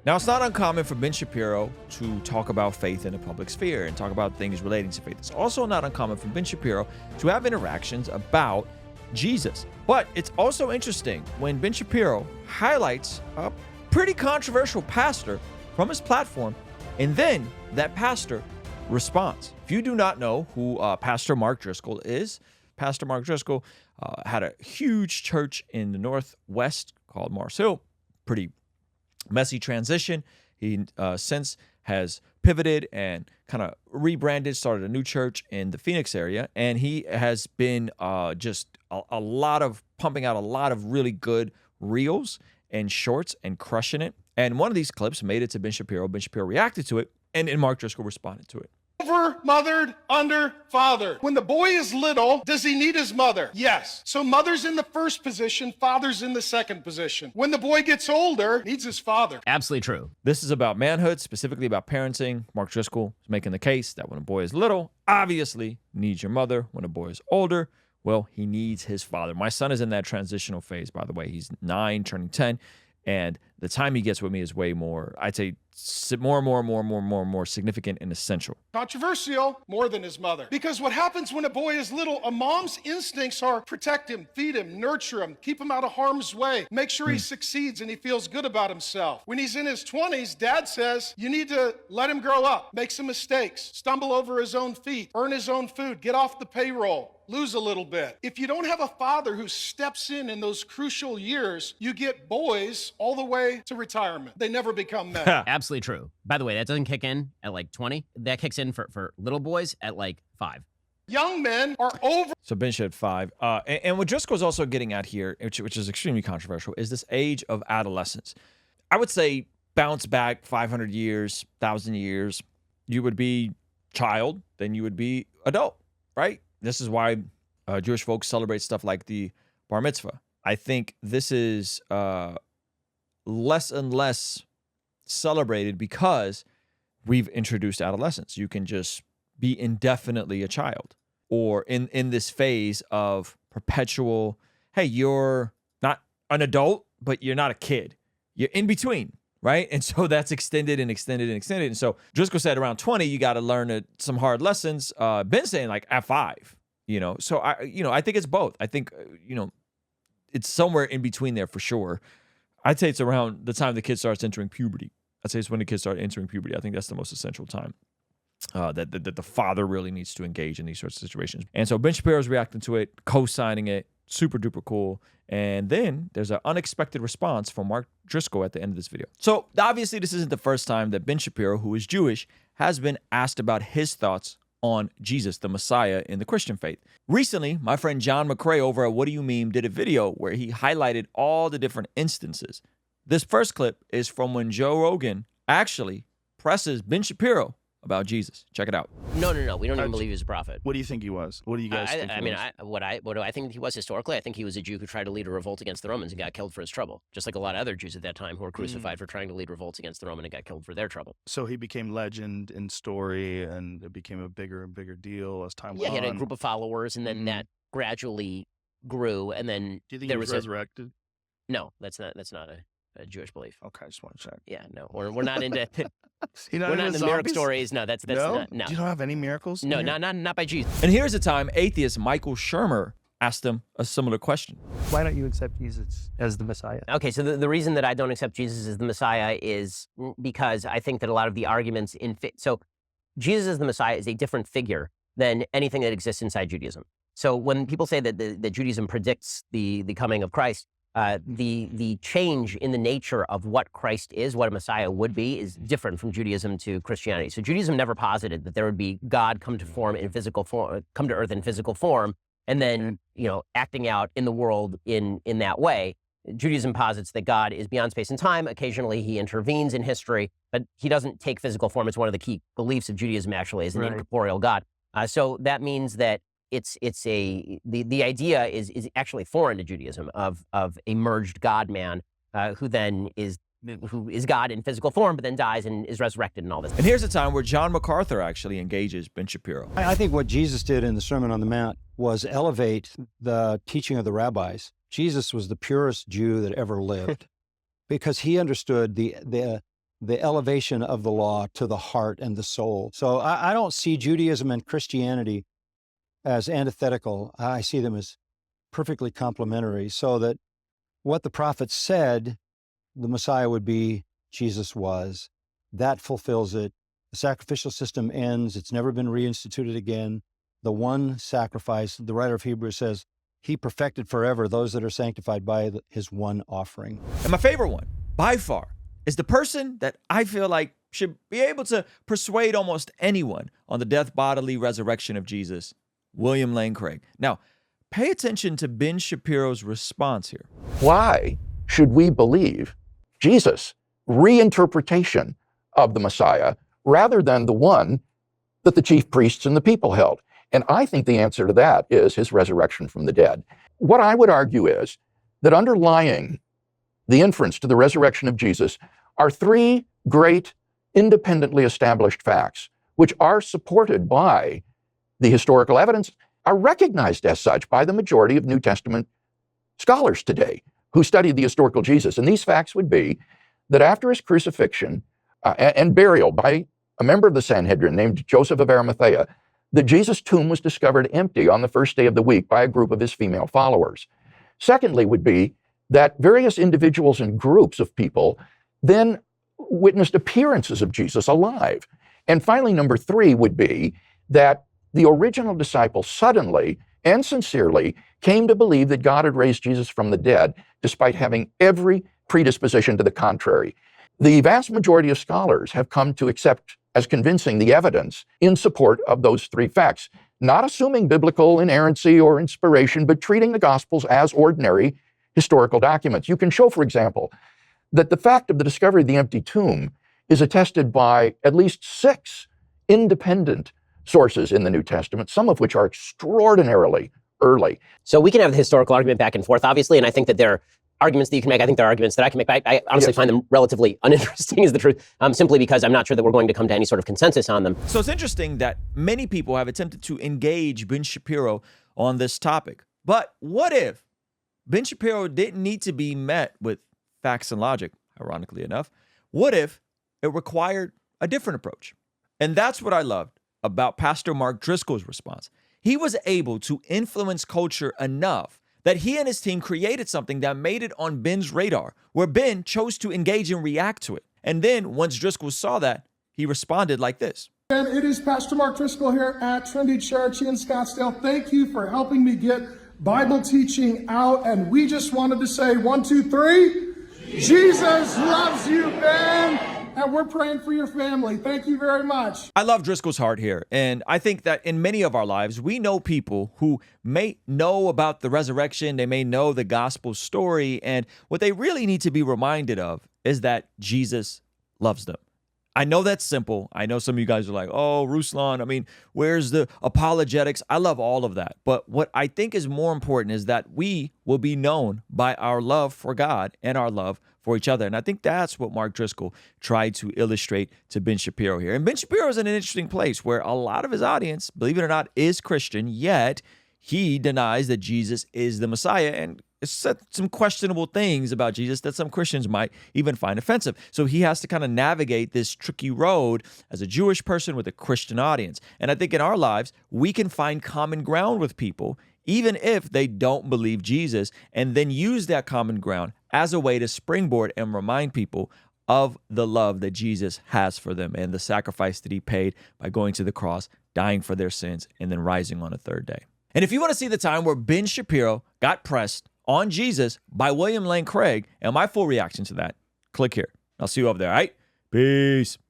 Now, it's not uncommon for Ben Shapiro to talk about faith in the public sphere and talk about things relating to faith. It's also not uncommon for Ben Shapiro to have interactions about Jesus. But it's also interesting when Ben Shapiro highlights a pretty controversial pastor from his platform, and then that pastor responds. If you do not know who Pastor Mark Driscoll is, Pastor Mark Driscoll had a huge church in the Northwest called Mars Hill. Pretty messy transition. He since has pivoted and kind of rebranded, started a new church in the Phoenix area, and he has been just a lot of pumping out a lot of really good reels and shorts and crushing it. And one of these clips made it to Ben Shapiro. Ben Shapiro reacted to it, and Mark Driscoll responded to it. Over mothered, under fathered. When the boy is little, does he need his mother? Yes. So mother's in the first position, father's in the second position. When the boy gets older, needs his father. Absolutely true. This is about manhood, specifically about parenting. Mark Driscoll is making the case that when a boy is little, obviously needs your mother. When a boy is older, well, he needs his father. My son is in that transitional phase, by the way. He's 9, turning 10. And the time he gets with me is way more, I'd say, more significant and essential. Controversial, more than his mother. Because what happens when a boy is little, a mom's instincts are protect him, feed him, nurture him, keep him out of harm's way, make sure he succeeds and he feels good about himself. When he's in his 20s, dad says, you need to let him grow up, make some mistakes, stumble over his own feet, earn his own food, get off the payroll, lose a little bit. If you don't have a father who steps in those crucial years, you get boys all the way to retirement. They never become men. Absolutely true. By the way, that doesn't kick in at like 20. That kicks in for little boys at like 5. Young men are over. So Ben at 5. And what Driscoll's also getting at here, which is extremely controversial, is this age of adolescence. I would say bounce back 500 years, 1,000 years, you would be child, then you would be adult, right? This is why Jewish folks celebrate stuff like the bar mitzvah. I think this is less and less celebrated because we've introduced adolescence. You can just be indefinitely a child, or in this phase of perpetual, hey, you're not an adult, but you're not a kid. You're in between, right? And so that's extended and extended and extended. And so Driscoll said around 20, you got to learn some hard lessons. Ben's saying like at 5, So I think it's both. I think, it's somewhere in between there for sure. I'd say it's around the time the kid starts entering puberty. I'd say it's when the kids start entering puberty. I think that's the most essential time that the father really needs to engage in these sorts of situations. And so Ben Shapiro's reacting to it, co-signing it, super duper cool. And then there's an unexpected response from Mark Driscoll at the end of this video. So obviously this isn't the first time that Ben Shapiro, who is Jewish, has been asked about his thoughts on Jesus, the Messiah in the Christian faith. Recently, my friend John McCrae over at What Do You Meme did a video where he highlighted all the different instances. This first clip is from when Joe Rogan actually presses Ben Shapiro about Jesus. Check it out. No. We don't even believe he was a prophet. What do you think he was? What do you guys think he was? What do I think he was historically? I think he was a Jew who tried to lead a revolt against the Romans and got killed for his trouble. Just like a lot of other Jews at that time who were crucified for trying to lead revolts against the Roman and got killed for their trouble. So he became legend in story, and it became a bigger and bigger deal as time went on. Yeah, he had a group of followers, and then that gradually grew, and then do you think he was resurrected? No, that's not a Jewish belief. Okay, I just want to check. Yeah, no, we're not into we're not into miracle stories. No, that's no? no. You don't have any miracles? No, not by Jesus. And here's a time atheist Michael Shermer asked him a similar question. Why don't you accept Jesus as the Messiah? Okay, so the reason that I don't accept Jesus as the Messiah is because I think that a lot of the arguments so Jesus as the Messiah is a different figure than anything that exists inside Judaism. So when people say that Judaism predicts the coming of Christ, the change in the nature of what Christ is, what a Messiah would be, is different from Judaism to Christianity. So Judaism never posited that there would be God come to earth in physical form, and then acting out in the world in that way. Judaism posits that God is beyond space and time. Occasionally he intervenes in history, but he doesn't take physical form. It's one of the key beliefs of Judaism, actually, is an incorporeal God. So that means that the idea is actually foreign to Judaism of a merged God-man who is God in physical form, but then dies and is resurrected and all this. And here's a time where John MacArthur actually engages Ben Shapiro. I think what Jesus did in the Sermon on the Mount was elevate the teaching of the rabbis. Jesus was the purest Jew that ever lived because he understood the the elevation of the law to the heart and the soul. So I don't see Judaism and Christianity as antithetical. I see them as perfectly complementary, so that what the prophets said the Messiah would be, Jesus was. That fulfills it. The sacrificial system ends. It's never been reinstituted again. The one sacrifice, the writer of Hebrews says, he perfected forever those that are sanctified by his one offering. And my favorite one, by far, is the person that I feel like should be able to persuade almost anyone on the death, bodily resurrection of Jesus, William Lane Craig. Now, pay attention to Ben Shapiro's response here. Why should we believe Jesus' reinterpretation of the Messiah rather than the one that the chief priests and the people held? And I think the answer to that is his resurrection from the dead. What I would argue is that underlying the inference to the resurrection of Jesus are three great independently established facts, which are supported by the historical evidence, are recognized as such by the majority of New Testament scholars today who study the historical Jesus. And these facts would be that after his crucifixion and burial by a member of the Sanhedrin named Joseph of Arimathea, that Jesus' tomb was discovered empty on the first day of the week by a group of his female followers. Secondly would be that various individuals and groups of people then witnessed appearances of Jesus alive. And finally, number three would be that the original disciples suddenly and sincerely came to believe that God had raised Jesus from the dead, despite having every predisposition to the contrary. The vast majority of scholars have come to accept as convincing the evidence in support of those three facts, not assuming biblical inerrancy or inspiration, but treating the Gospels as ordinary historical documents. You can show, for example, that the fact of the discovery of the empty tomb is attested by at least 6 independent sources in the New Testament, some of which are extraordinarily early. So we can have the historical argument back and forth, obviously, and I think that there are arguments that you can make. I think there are arguments that I can make. I honestly find them relatively uninteresting, is the truth, simply because I'm not sure that we're going to come to any sort of consensus on them. So it's interesting that many people have attempted to engage Ben Shapiro on this topic. But what if Ben Shapiro didn't need to be met with facts and logic, ironically enough? What if it required a different approach? And that's what I loved about Pastor Mark Driscoll's response. He was able to influence culture enough that he and his team created something that made it on Ben's radar, where Ben chose to engage and react to it. And then once Driscoll saw that, he responded like this. And it is Pastor Mark Driscoll here at Trinity Church in Scottsdale. Thank you for helping me get Bible teaching out. And we just wanted to say 1, 2, 3. Jesus loves you, Ben. And we're praying for your family. Thank you very much. I love Driscoll's heart here. And I think that in many of our lives, we know people who may know about the resurrection. They may know the gospel story. And what they really need to be reminded of is that Jesus loves them. I know that's simple. I know some of you guys are like, oh, Ruslan, I mean, where's the apologetics? I love all of that. But what I think is more important is that we will be known by our love for God and our love for each other. And I think that's what Mark Driscoll tried to illustrate to Ben Shapiro here. And Ben Shapiro is in an interesting place where a lot of his audience, believe it or not, is Christian, yet he denies that Jesus is the Messiah and said some questionable things about Jesus that some Christians might even find offensive. So he has to kind of navigate this tricky road as a Jewish person with a Christian audience. And I think in our lives, we can find common ground with people, even if they don't believe Jesus, and then use that common ground as a way to springboard and remind people of the love that Jesus has for them and the sacrifice that he paid by going to the cross, dying for their sins, and then rising on a third day. And if you want to see the time where Ben Shapiro got pressed on Jesus by William Lane Craig and my full reaction to that, click here. I'll see you over there, all right? Peace.